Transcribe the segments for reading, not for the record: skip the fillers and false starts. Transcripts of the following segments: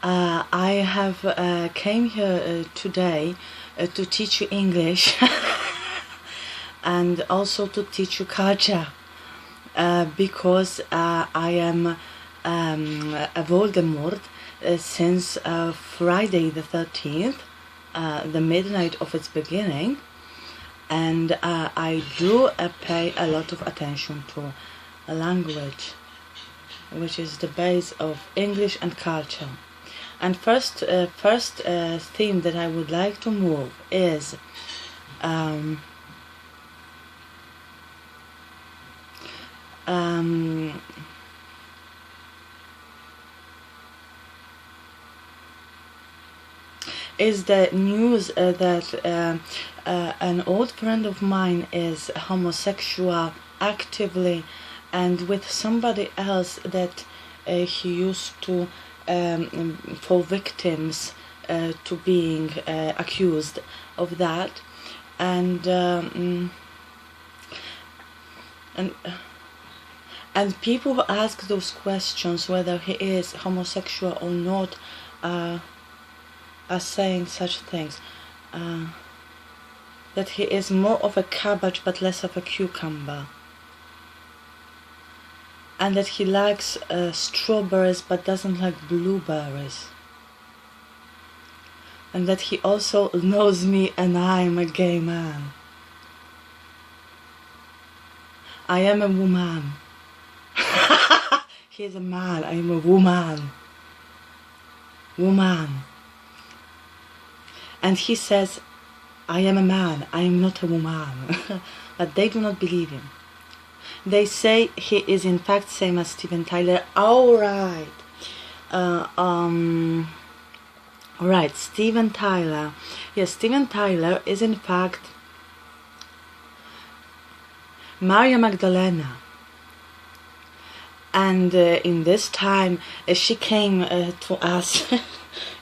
I have came here today to teach you English and also to teach you culture because I am a Voldemort since Friday the 13th, the midnight of its beginning, and I do pay a lot of attention to language, which is the base of English and culture. And first theme that I would like to move is the news that an old friend of mine is homosexual actively and with somebody else that he used to for victims to being accused of that, and people who ask those questions whether he is homosexual or not are saying such things, that he is more of a cabbage but less of a cucumber, and that he likes strawberries but doesn't like blueberries, and that he also knows me and I am a gay man. I am a woman. He is a man, I am a woman. And he says, I am a man, I am not a woman. But they do not believe him. They say he is in fact same as Steven Tyler. Alright. Right, Steven Tyler. Yes, Steven Tyler is in fact Maria Magdalena. And in this time she came to us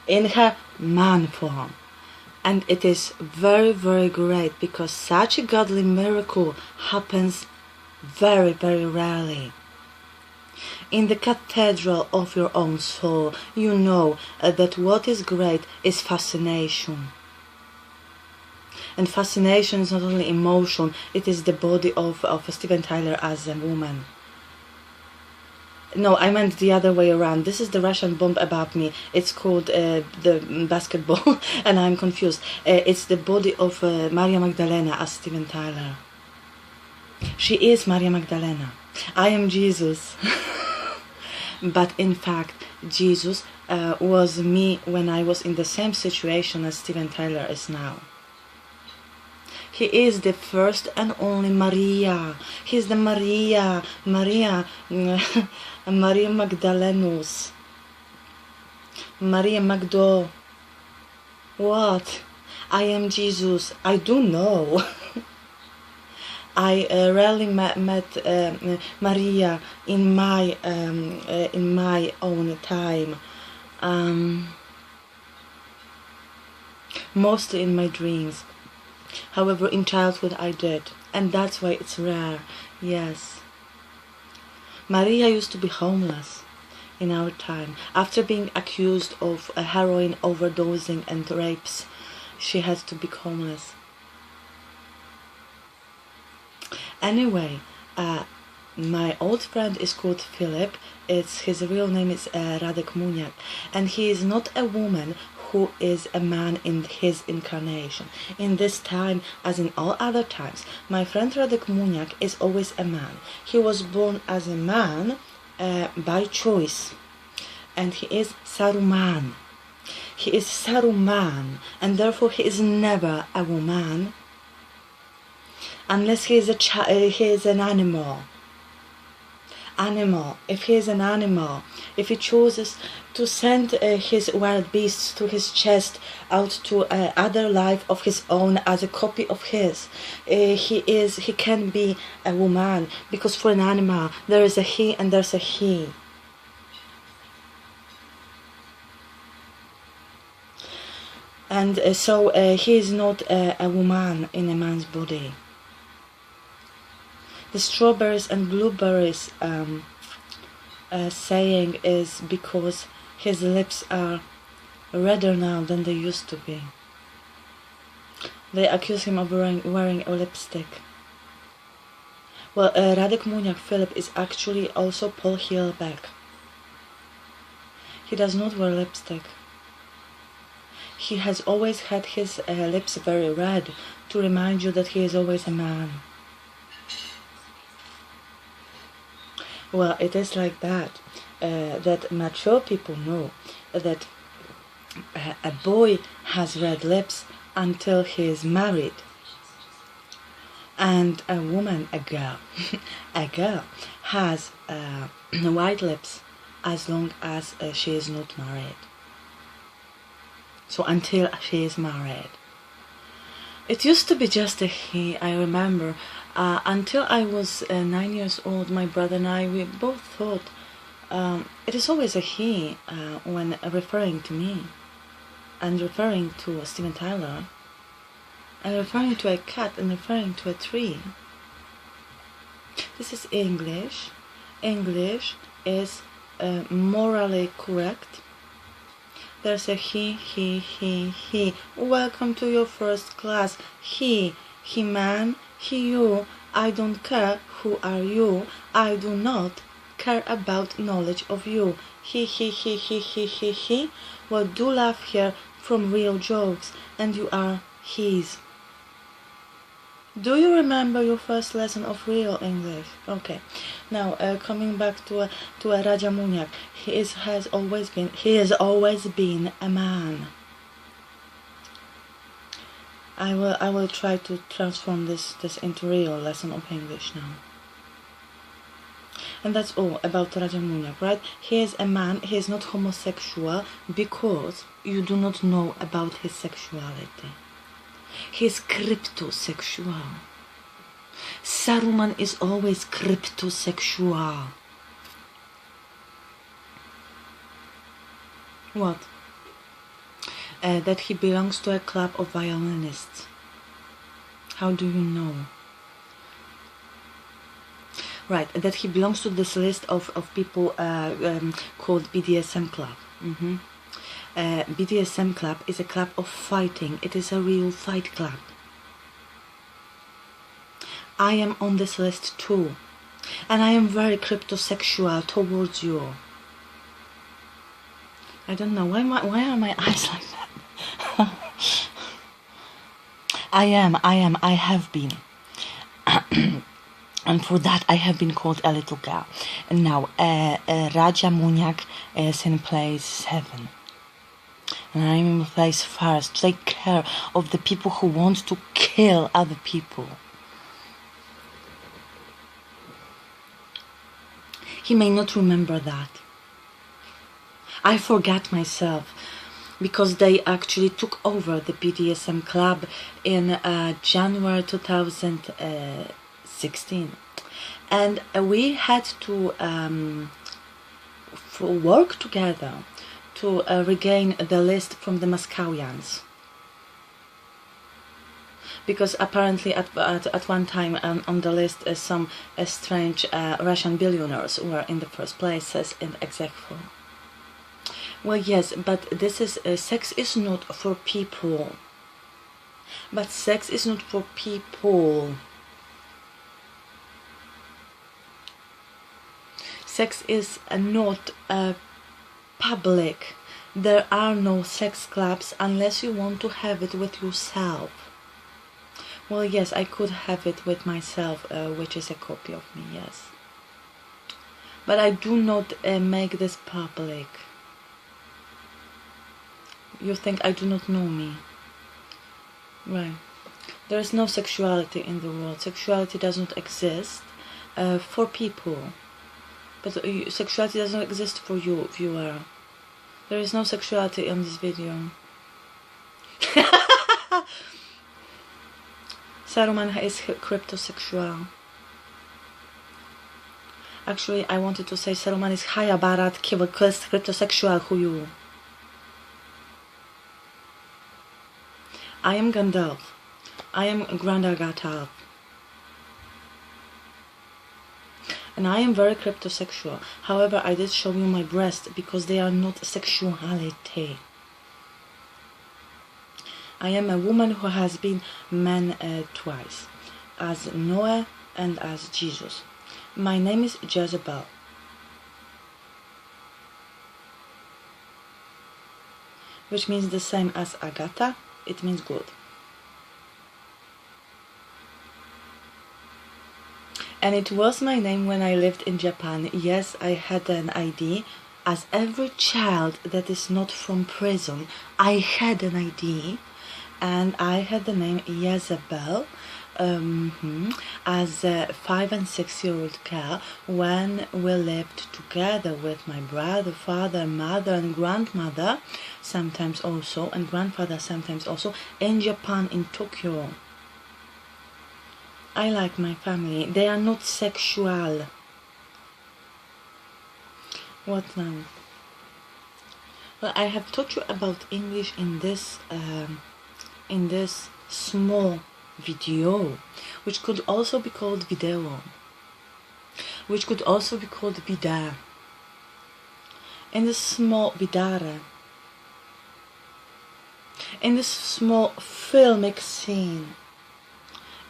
in her man form. And it is very, very great because such a godly miracle happens very, very rarely. In the cathedral of your own soul, you know that what is great is fascination. And fascination is not only emotion, it is the body of Steven Tyler as a woman. No, I meant the other way around. This is the Russian bomb above me. It's called the basketball, and I'm confused. It's the body of Maria Magdalena as Steven Tyler. She is Maria Magdalena. I am Jesus. But in fact, Jesus was me when I was in the same situation as Steven Tyler is now. He is the first and only Maria. He's the Maria Magdalenus. Maria Magdo. What? I am Jesus. I do know. I rarely met Maria in my own time. Mostly in my dreams. However, in childhood I did, and that's why it's rare. Yes. Maria used to be homeless in our time. After being accused of heroin overdosing and rapes, she had to be homeless. Anyway, my old friend is called Philip. His real name is Radek Muniak, and he is not a woman who is a man in his incarnation. In this time, as in all other times, my friend Radek Muniak is always a man. He was born as a man by choice, and he is Saruman. He is Saruman, and therefore he is never a woman, unless he is he is an animal. If he is an animal, if he chooses to send his wild beasts to his chest out to other life of his own as a copy of his, he can be a woman, because for an animal there is a he and there's a he. And so he is not a woman in a man's body. The strawberries and blueberries saying is because his lips are redder now than they used to be. They accuse him of wearing a lipstick. Well, Radek Muniak Philip is actually also Paul Hilbeck. He does not wear lipstick. He has always had his lips very red to remind you that he is always a man. Well, it is like that, that mature people know that a boy has red lips until he is married, and a woman, a girl, a girl has white lips as long as she is not married. So until she is married. It used to be just a he, I remember. Until I was 9 years old, my brother and I, we both thought it is always a he when referring to me, and referring to Steven Tyler, and referring to a cat, and referring to a tree. This is English. English is morally correct. There's a he. Welcome to your first class. He man, he, you. I don't care who are you. I do not care about knowledge of you. He. Well, do laugh here from real jokes, and you are his. Do you remember your first lesson of real English? Okay. Now, coming back to Raja Muniak, he has always been a man. I will try to transform this into real lesson of English now. And that's all about Raja Muniak, right? He is a man. He is not homosexual because you do not know about his sexuality. He is cryptosexual. Saruman is always cryptosexual. What? That he belongs to a club of violinists. How do you know? Right, that he belongs to this list of people called BDSM club. BDSM club is a club of fighting. It is a real fight club. I am on this list too, and I am very cryptosexual towards you. I don't know why are my eyes like that. I have been. And for that I have been called a little girl. And now Raja Muniak is in place 7. And I'm in place 1st to take care of the people who want to kill other people. He may not remember that. I forgot myself, because they actually took over the BDSM club in January 2016. And we had to work together to regain the list from the Moscowians, because apparently at one time on the list some strange Russian billionaires were in the first places in exec for. Well, yes, but this is sex is not for people. But sex is not for people. Sex is not public. There are no sex clubs unless you want to have it with yourself. Well, yes, I could have it with myself, which is a copy of me, yes. But I do not make this public. You think I do not know me? Right. There is no sexuality in the world. Sexuality does not exist for people. But sexuality does not exist for you, viewer. There is no sexuality in this video. Saruman is cryptosexual. Actually, I wanted to say Saruman is Hayabarat cryptosexual who you. I am Gandalf. I am Grand Agata. And I am very cryptosexual. However, I did show you my breasts because they are not sexuality. I am a woman who has been man twice, as Noah and as Jesus. My name is Jezebel. Which means the same as Agata. It means good. And it was my name when I lived in Japan. Yes, I had an ID. As every child that is not from prison, I had an ID. And I had the name Jezebel as a 5- and 6-year-old girl when we lived together with my brother, father, mother and grandmother sometimes also, and grandfather sometimes also, in Japan, in Tokyo. I like my family. They are not sexual. What now? Well, I have taught you about English in this small video, which could also be called video, which could also be called vida. In this small vidare, in this small filmic scene,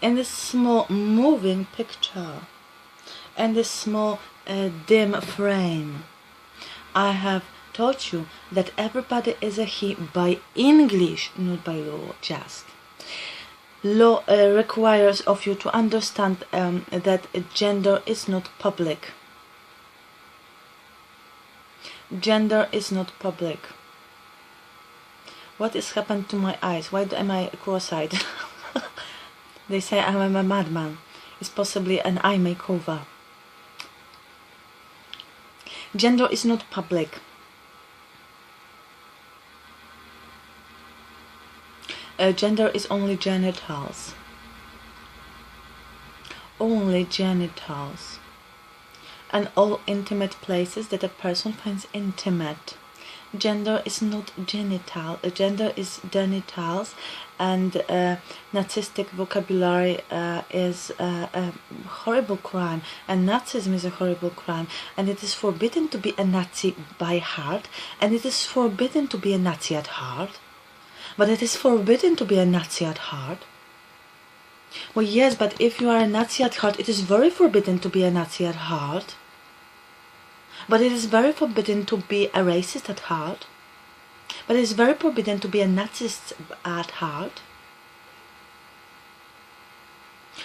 in this small moving picture, and this small dim frame, I have taught you that everybody is a he by English, not by law. Just law requires of you to understand that gender is not public. Gender is not public. What has happened to my eyes? Why am I cross-eyed? They say I am a madman. It's possibly an eye makeover. Gender is not public. Gender is only genitals. Only genitals. And all intimate places that a person finds intimate. Gender is not genital. Gender is genitals, and Nazistic vocabulary is a horrible crime, and Nazism is a horrible crime, and it is forbidden to be a Nazi by heart, and it is forbidden to be a Nazi at heart. But it is forbidden to be a Nazi at heart. Well, yes, but if you are a Nazi at heart, it is very forbidden to be a Nazi at heart. But it is very forbidden to be a racist at heart. But it is very forbidden to be a Nazist at heart.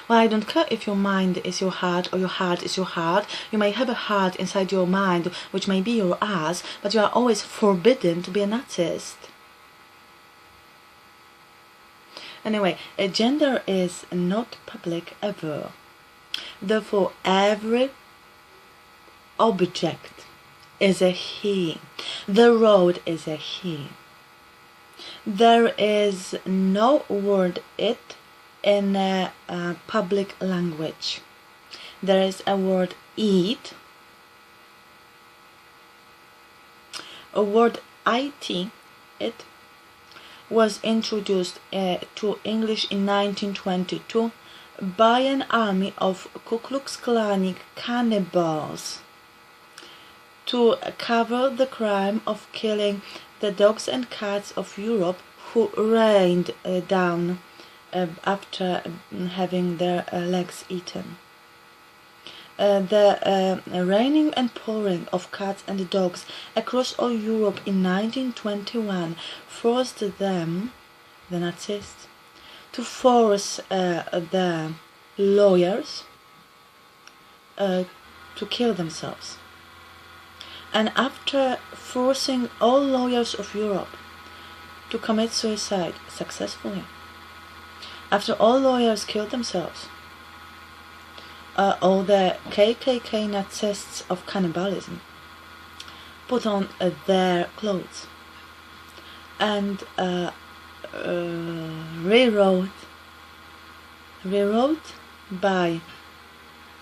Well, I don't care if your mind is your heart or your heart is your heart. You may have a heart inside your mind, which may be your ass, but you are always forbidden to be a Nazist. Anyway, gender is not public ever. Therefore, every object is a he. The road is a he. There is no word it in a public language. There is a word eat, a word it, it was introduced to English in 1922 by an army of Ku Klux Klan cannibals to cover the crime of killing the dogs and cats of Europe who rained down after having their legs eaten. The raining and pouring of cats and dogs across all Europe in 1921 forced them, the Nazis, to force the lawyers to kill themselves. And after forcing all lawyers of Europe to commit suicide successfully, after all lawyers killed themselves, all the KKK Nazists of cannibalism put on their clothes and rewrote by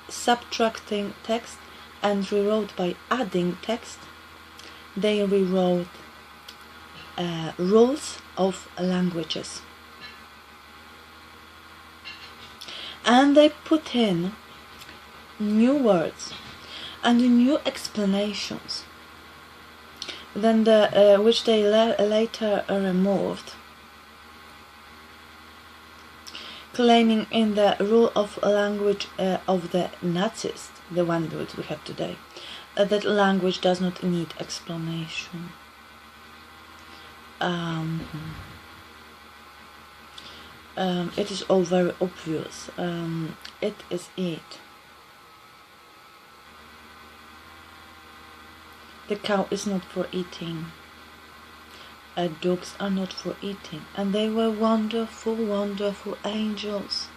subtracting text and rewrote by adding text. They rewrote rules of languages, and they put in new words and new explanations, then which they later removed, claiming in the rule of language of the Nazis, the one that we have today, that language does not need explanation. It is all very obvious. It is it. The cow is not for eating. Dogs are not for eating. And they were wonderful, wonderful angels.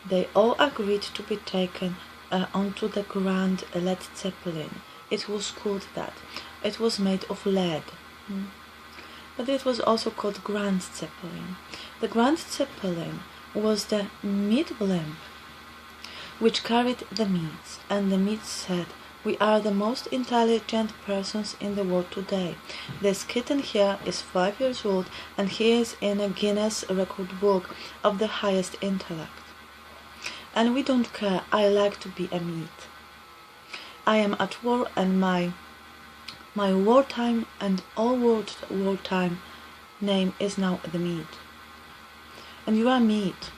They all agreed to be taken onto the Grand Led Zeppelin. It was called that. It was made of lead. But it was also called Grand Zeppelin. The Grand Zeppelin was the meat blimp which carried the meats, and the meats said, "We are the most intelligent persons in the world today. This kitten here is 5 years old, and he is in a Guinness Record Book of the highest intellect. And we don't care, I like to be a meat. I am at war, and my wartime and all wartime name is now the meat. And you are meat,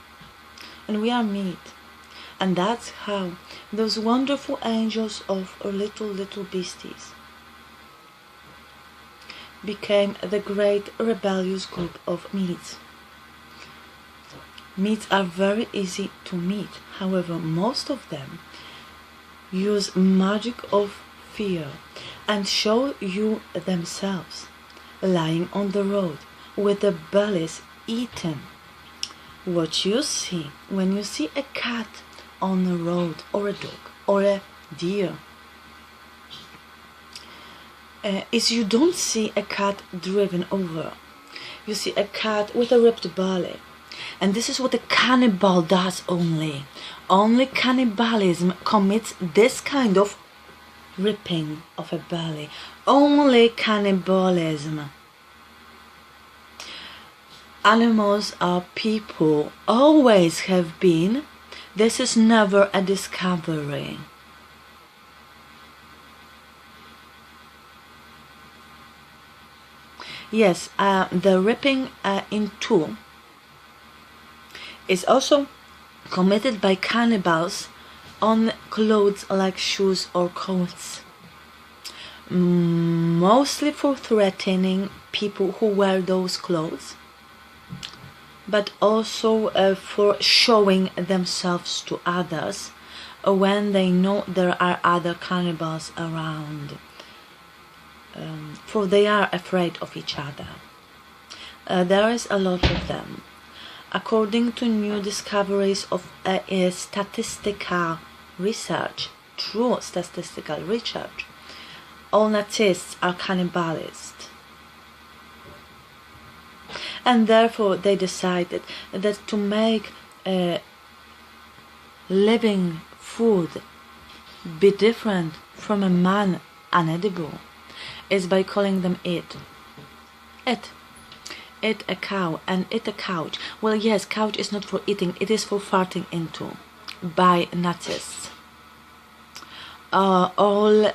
and we are meat." And that's how those wonderful angels of little beasties became the great rebellious group of meats. Meats are very easy to meet. However, most of them use magic of fear and show you themselves lying on the road with their bellies eaten. What you see when you see a cat on the road, or a dog, or a deer, is you don't see a cat driven over. You see a cat with a ripped belly. And this is what a cannibal does only. Only cannibalism commits this kind of ripping of a belly. Only cannibalism. Animals are people, always have been. This is never a discovery. Yes, the ripping in two is also committed by cannibals on clothes like shoes or coats. Mostly for threatening people who wear those clothes, but also for showing themselves to others when they know there are other cannibals around, for they are afraid of each other. There is a lot of them. According to new discoveries of statistical research, true statistical research, all Nazists are cannibalists. And therefore they decided that to make living food be different from a man unedible is by calling them it. It a cow and it a couch. Well, yes, couch is not for eating, it is for farting into by Nazis. All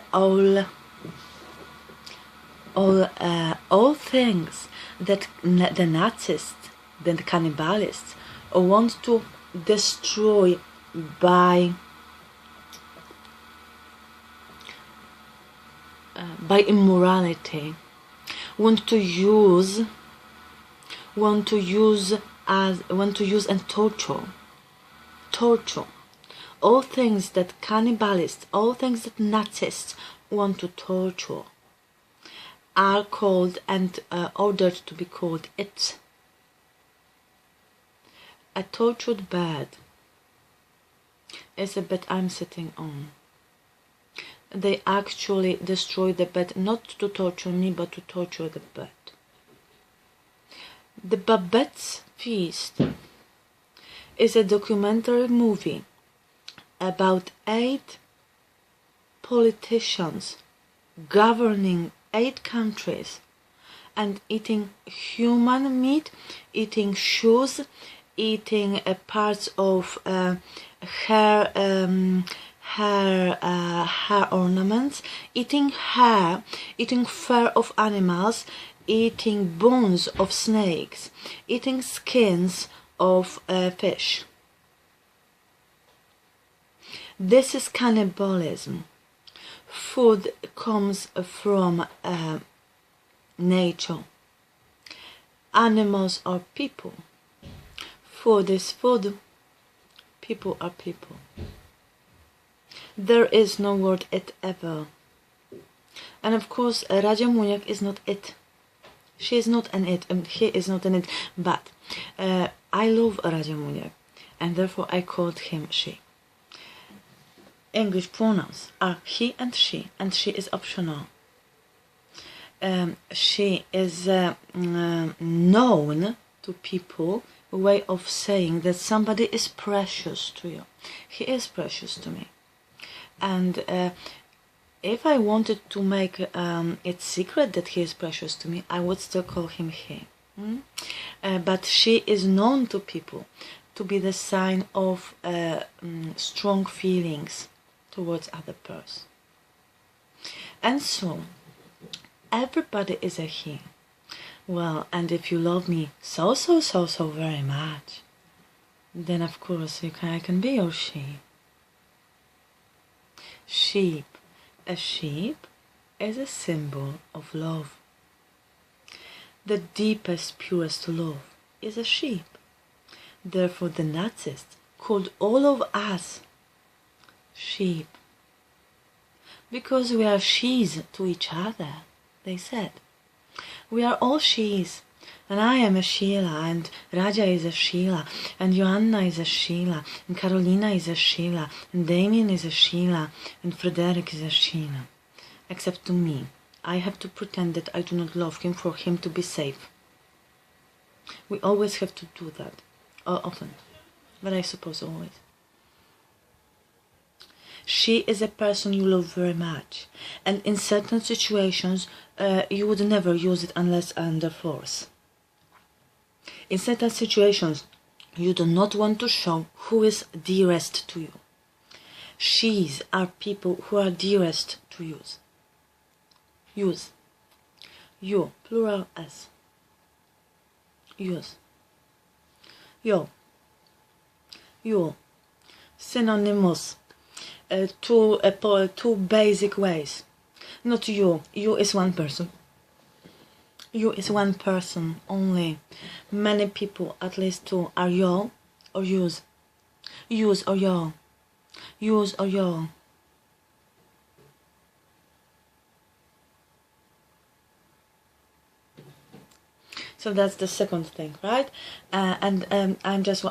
things that the Nazis, the cannibalists, want to destroy by immorality, want to use and torture. All things that cannibalists, all things that Nazis want to torture are called and ordered to be called it. A tortured bed is a bed I'm sitting on. They actually destroy the bed not to torture me, but to torture the bed. The Babette's Feast is a documentary movie about 8 politicians governing 8 countries and eating human meat, eating shoes, eating parts of hair ornaments, eating hair, eating fur of animals, eating bones of snakes, eating skins of fish. This is cannibalism. Food comes from nature. Animals are people. Food is food. People are people. There is no word it ever. And of course, Radia Muniak is not it. She is not an it, and he is not an it. But I love Radia Muniak, and therefore I called him she. English pronouns are he and she is optional. She is known to people, a way of saying that somebody is precious to you. He is precious to me. And if I wanted to make it secret that he is precious to me, I would still call him he. But she is known to people to be the sign of strong feelings towards other person. And so, everybody is a he. Well, and if you love me so very much, then of course I can be your she. Sheep. A sheep is a symbol of love. The deepest, purest love is a sheep. Therefore the Nazis called all of us sheep. Because we are she's to each other, they said. We are all she's. And I am a Sheila, and Radia is a Sheila, and Joanna is a Sheila, and Carolina is a Sheila, and Damien is a Sheila, and Frederick is a Sheila. Except to me. I have to pretend that I do not love him for him to be safe. We always have to do that. Often. But I suppose always. She is a person you love very much. And in certain situations, you would never use it unless under force. In certain situations, you do not want to show who is dearest to you. She's are people who are dearest to you. Use. You, plural s. Use. Yo. You. Synonymous. Two basic ways. Not you. You is one person. You is one person only. Many people, at least two, are yo or use. Use or yo. Use or yo. So that's the second thing, right? I'm just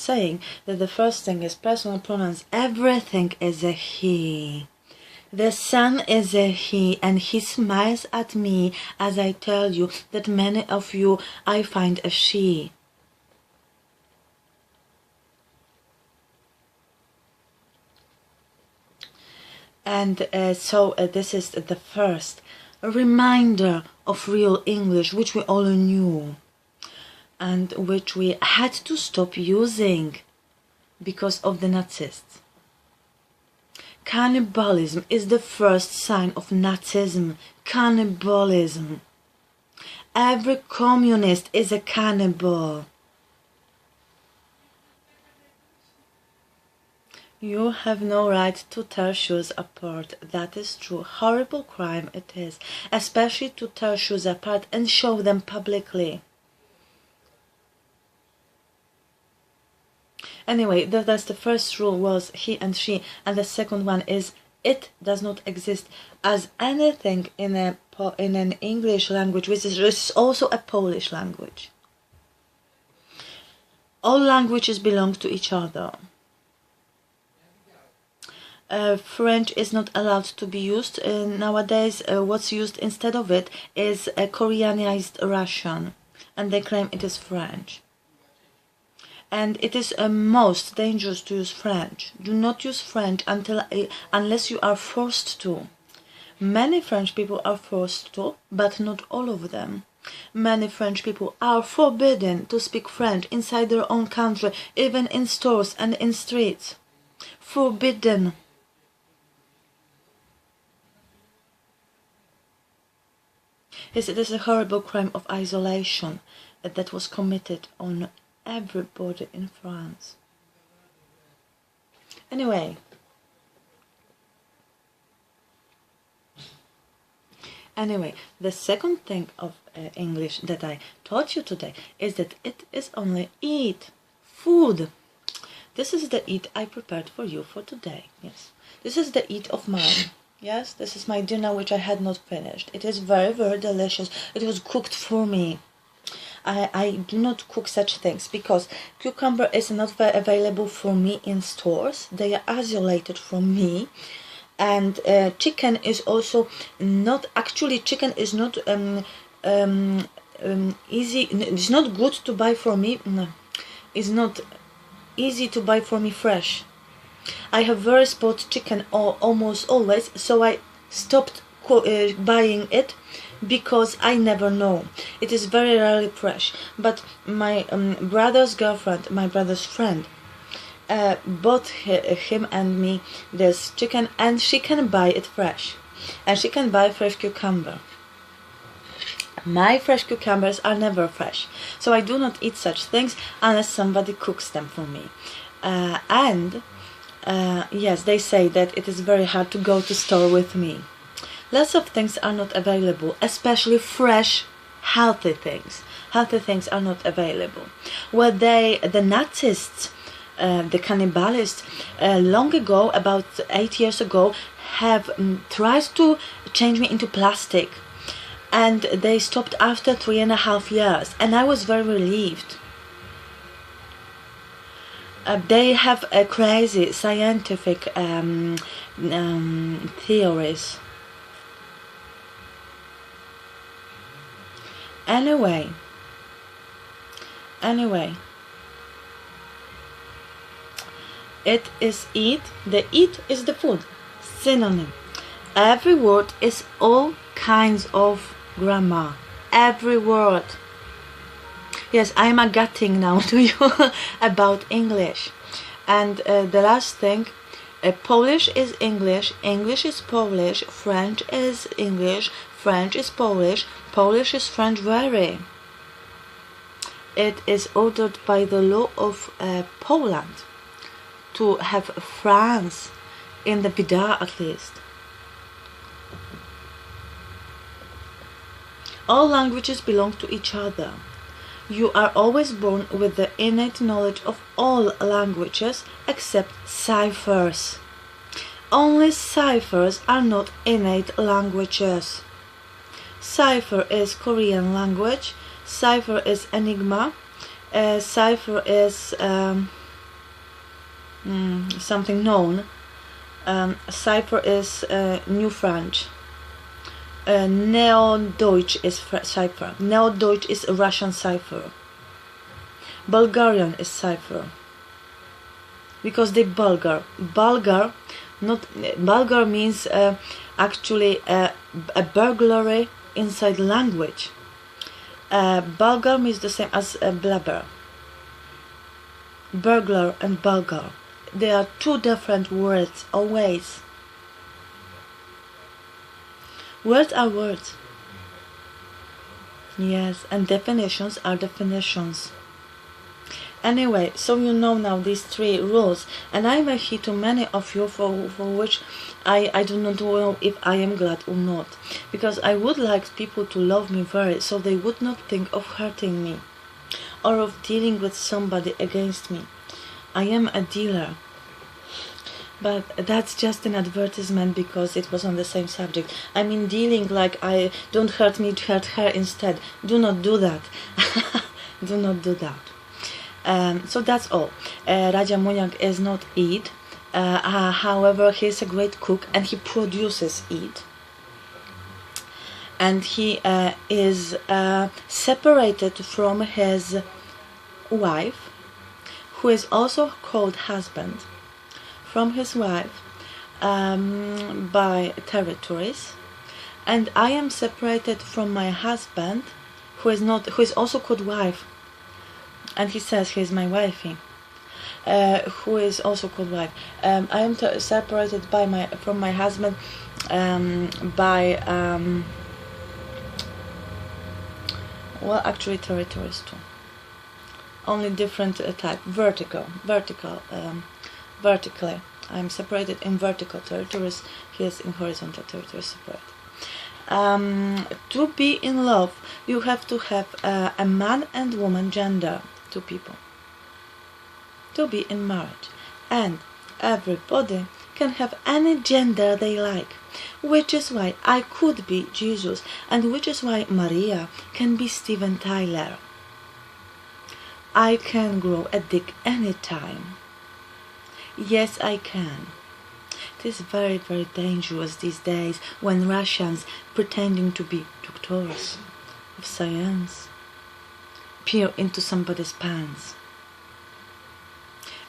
saying that the first thing is personal pronouns. Everything is a he. The sun is a he, and he smiles at me as I tell you that many of you I find a she. And so this is the first reminder of real English, which we all knew and which we had to stop using because of the Nazis. Cannibalism is the first sign of Nazism. Cannibalism. Every communist is a cannibal. You have no right to tear shoes apart. That is true. Horrible crime it is. Especially to tear shoes apart and show them publicly. Anyway, that's the first rule, was he and she, and the second one is it does not exist as anything in an English language, which is also a Polish language. All languages belong to each other. French is not allowed to be used nowadays. What's used instead of it is a Koreanized Russian, and they claim it is French. And it is most dangerous to use French. Do not use French unless you are forced to. Many French people are forced to, but not all of them. Many French people are forbidden to speak French inside their own country, even in stores and in streets. Forbidden. Yes, it is a horrible crime of isolation that was committed on everybody in France. Anyway, the second thing of English that I taught you today is that it is only eat, food. This is the eat I prepared for you for today. Yes, this is the eat of mine. Yes, this is my dinner which I had not finished. It is very, very delicious. It was cooked for me. I do not cook such things because cucumber is not available for me in stores. They are isolated from me. And chicken is also not, actually chicken is not easy, it's not good to buy for me, it's not easy to buy for me fresh. I have very spoiled chicken almost always, so I stopped buying it because I never know. It is very rarely fresh. But my brother's girlfriend, my brother's friend, bought him and me this chicken, and she can buy it fresh, and she can buy fresh cucumber. My fresh cucumbers are never fresh, so I do not eat such things unless somebody cooks them for me. Yes, they say that it is very hard to go to store with me. Lots of things are not available, especially fresh, healthy things. Healthy things are not available. Well, the Nazists, the cannibalists, long ago, about 8 years ago, have tried to change me into plastic, and they stopped after 3.5 years, and I was very relieved. They have crazy scientific theories. Anyway, it is eat. The eat is the food. Synonym. Every word is all kinds of grammar. Every word. Yes, I'm agatting now to you about English. And the last thing, Polish is English, English is Polish, French is English, French is Polish, Polish is French very. It is ordered by the law of Poland to have France in the Bida at least. All languages belong to each other. You are always born with the innate knowledge of all languages except ciphers. Only ciphers are not innate languages. Cipher is Korean language, cipher is enigma, cipher is something known, cipher is New French. Neo-Deutsch is cipher. Neo-Deutsch is Russian cipher. Bulgarian is cipher. Because they Bulgar. Bulgar means actually a burglary inside language. Bulgar means the same as blabber. Burglar and Bulgar. They are two different words always. Words are words. Yes, and definitions are definitions. Anyway, so you know now these 3 rules, and I may hit to many of you for which I do not know if I am glad or not, because I would like people to love me very, so they would not think of hurting me or of dealing with somebody against me. I am a dealer. But that's just an advertisement because it was on the same subject. I mean dealing like I don't hurt me, hurt her instead. Do not do that. Do not do that. So that's all. Raja Muniak is not eat. However, he's a great cook and he produces eat. And he is separated from his wife, who is also called husband, from his wife by territories, and I am separated from my husband, who is also called wife, and he says he is my wifey, who is also called wife. I am separated from my husband by well, actually territories too. Only different type. Vertically. I'm separated in vertical territories. Here's in horizontal territories separate. To be in love, you have to have a man and woman gender, two people. To be in marriage, and everybody can have any gender they like, which is why I could be Jesus, and which is why Maria can be Steven Tyler. I can grow a dick anytime. Yes, I can. It is very, very dangerous these days when Russians, pretending to be doctors of science, peer into somebody's pants.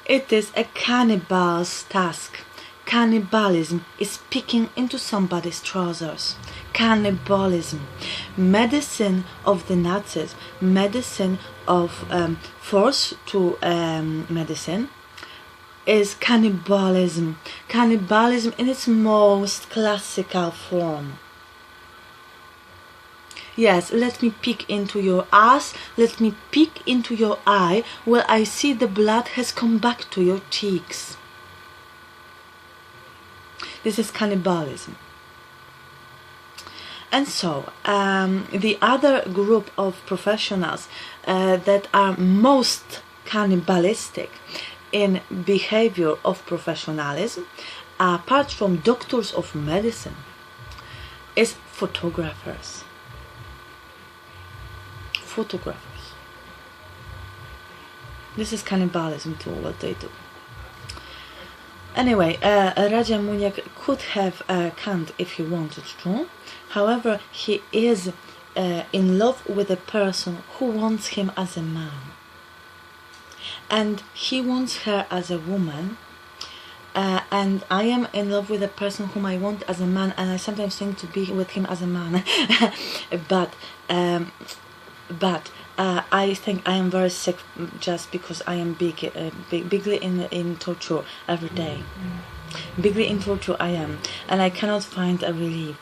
It is a cannibal's task. Cannibalism is peeking into somebody's trousers. Cannibalism. Medicine of the Nazis, medicine of force to medicine, is cannibalism. Cannibalism in its most classical form. Yes, let me peek into your ass, let me peek into your eye, where I see the blood has come back to your cheeks. This is cannibalism. And so, the other group of professionals that are most cannibalistic in behavior of professionalism, apart from doctors of medicine, is photographers. This is cannibalism too, what they do. Anyway, Raja Muniak could have Kant if he wanted to. However, he is in love with a person who wants him as a man. And he wants her as a woman. And I am in love with a person whom I want as a man, and I sometimes think to be with him as a man. But I think I am very sick just because I am bigly in torture every day. Bigly in torture I am, and I cannot find a relief.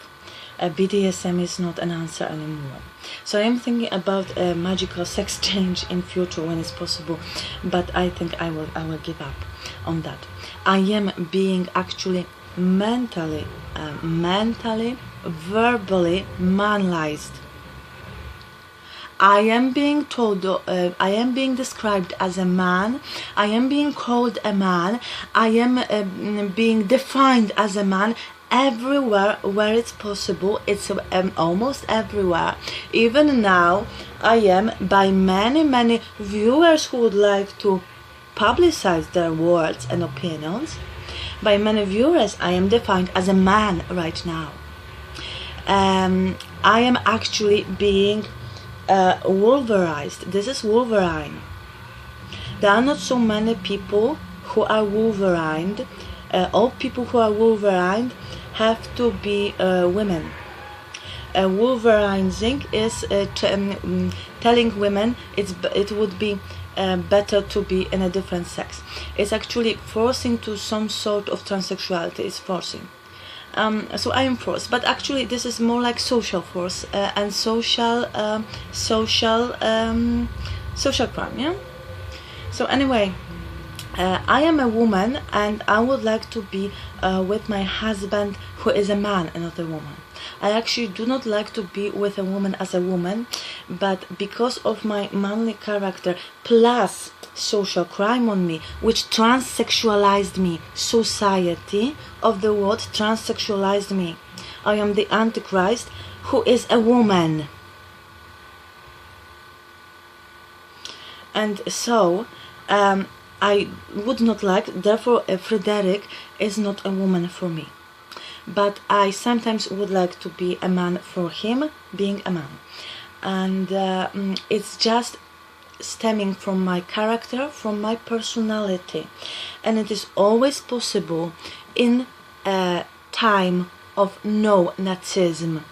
BDSM is not an answer anymore. So I am thinking about a magical sex change in future when it's possible, but I think I will give up on that. I am being actually mentally, verbally manlized. I am being told, I am being described as a man, I am being called a man, I am being defined as a man everywhere where it's possible. It's almost everywhere. Even now, I am, by many viewers who would like to publicize their words and opinions, by many viewers, I am defined as a man right now. I am actually being Wolverized. This is Wolverine. There are not so many people who are Wolverined. All people who are Wolverined have to be women. Wolverizing is telling women it would be better to be in a different sex. It's actually forcing to some sort of transsexuality. It's forcing. So I am forced, but actually this is more like social force and social crime, yeah. So anyway, I am a woman, and I would like to be with my husband, who is a man and not a woman. I actually do not like to be with a woman as a woman, but because of my manly character plus social crime on me, which transsexualized me, society of the world transsexualized me. I am the Antichrist who is a woman. And so I would not like, therefore Frederick is not a woman for me. But I sometimes would like to be a man for him being a man. And it's just stemming from my character, from my personality. And it is always possible in a time of no Nazism.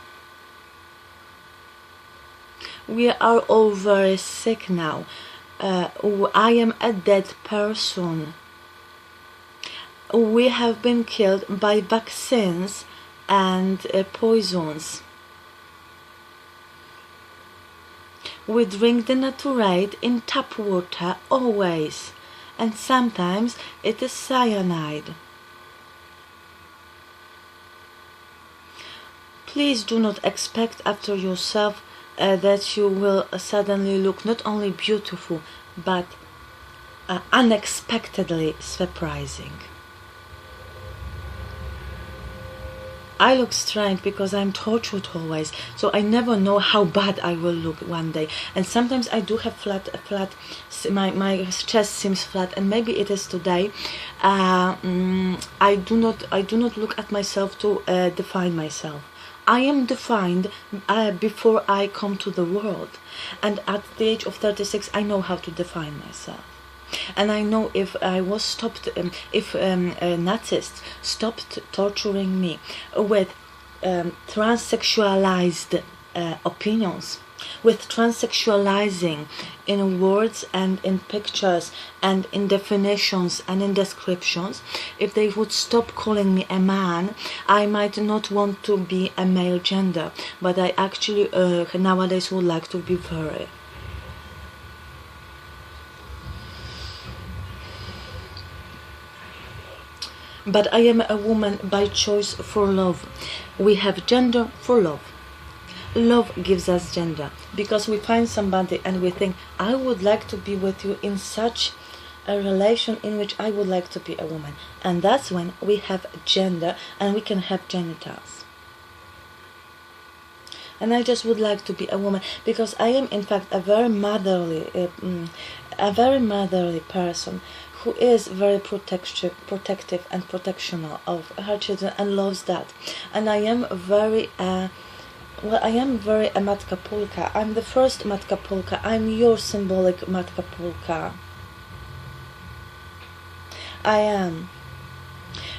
We are all very sick now. I am a dead person. We have been killed by vaccines and poisons. We drink the naturate in tap water always, and sometimes it is cyanide. Please do not expect after yourself that you will suddenly look not only beautiful but unexpectedly surprising. I look strange because I'm tortured always, so I never know how bad I will look one day. And sometimes I do have flat. My chest seems flat, and maybe it is today. I do not look at myself to define myself. I am defined before I come to the world, and at the age of 36, I know how to define myself. And I know if I was stopped, if Nazis stopped torturing me with transsexualized opinions, with transsexualizing in words and in pictures and in definitions and in descriptions, if they would stop calling me a man, I might not want to be a male gender, but I actually nowadays would like to be very. But I am a woman by choice for love. We have gender for love. Love gives us gender, because we find somebody and we think, I would like to be with you in such a relation in which I would like to be a woman. And that's when we have gender and we can have genitals. And I just would like to be a woman because I am in fact a very motherly person who is very protective and protectional of her children and loves that. And I am very a Matka Polka. I'm the first Matka Polka. I'm your symbolic Matka Polka. I am.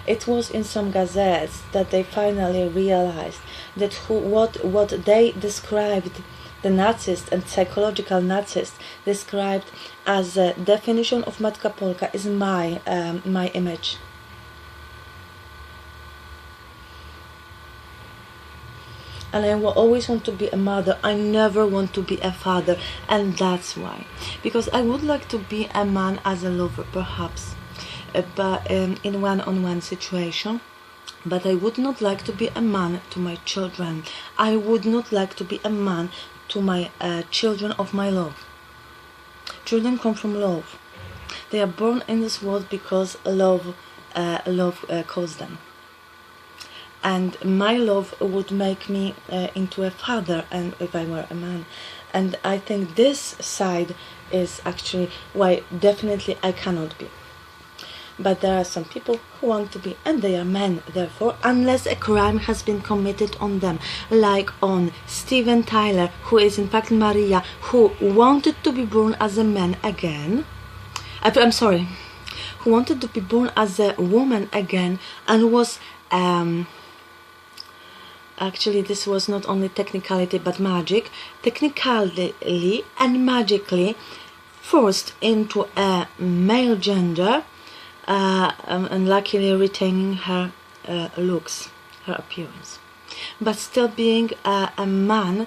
It was in some gazettes that they finally realized that what they described, the Nazis and psychological Nazis described as a definition of Matka Polka is my image. And I will always want to be a mother. I never want to be a father, and that's why. Because I would like to be a man as a lover, perhaps, but in one-on-one situation. But I would not like to be a man to my children. I would not like to be a man to my children of my love. Children come from love. They are born in this world because love calls them. And my love would make me into a father, and if I were a man. And I think this side is actually why definitely I cannot be. But there are some people who want to be, and they are men, therefore, unless a crime has been committed on them, like on Steven Tyler, who is in fact Maria, who wanted to be born as a man again. I'm sorry, who wanted to be born as a woman again, and was actually, this was not only technicality but magic, technically and magically forced into a male gender, and luckily retaining her looks, her appearance, but still being a man,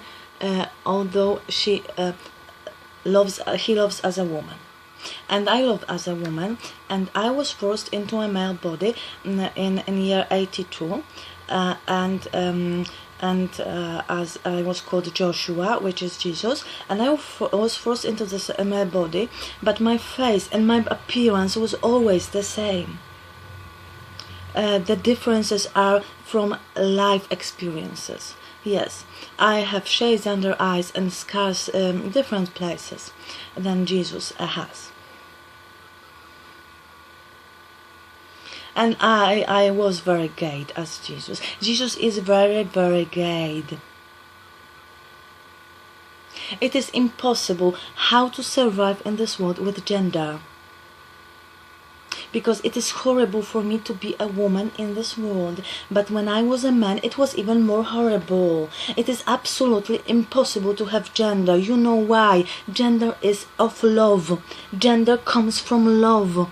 although he loves as a woman. And I love as a woman, and I was forced into a male body in year 82, as I was called Joshua, which is Jesus, and I was forced into this male body, but my face and my appearance was always the same. The differences are from life experiences. Yes, I have shades under eyes and scars different places than Jesus has. And I was very gay as Jesus. Jesus is very, very gay. It is impossible how to survive in this world with gender. Because it is horrible for me to be a woman in this world. But when I was a man, it was even more horrible. It is absolutely impossible to have gender. You know why? Gender is of love. Gender comes from love.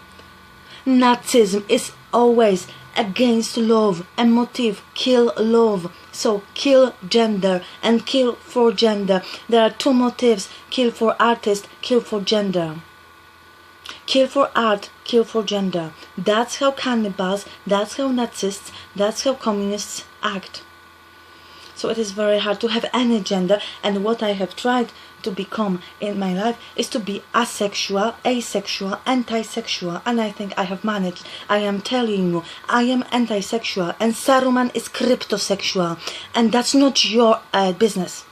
Nazism is always against love and motive, kill love. So kill gender and kill for gender. There are two motives: kill for artist, kill for gender. Kill for art, kill for gender. That's how cannibals, that's how Nazists, that's how communists act. So it is very hard to have any gender, and what I have tried to become in my life is to be asexual, asexual, anti-sexual, and I think I have managed. I am telling you, I am anti-sexual, and Saruman is cryptosexual, and that's not your business.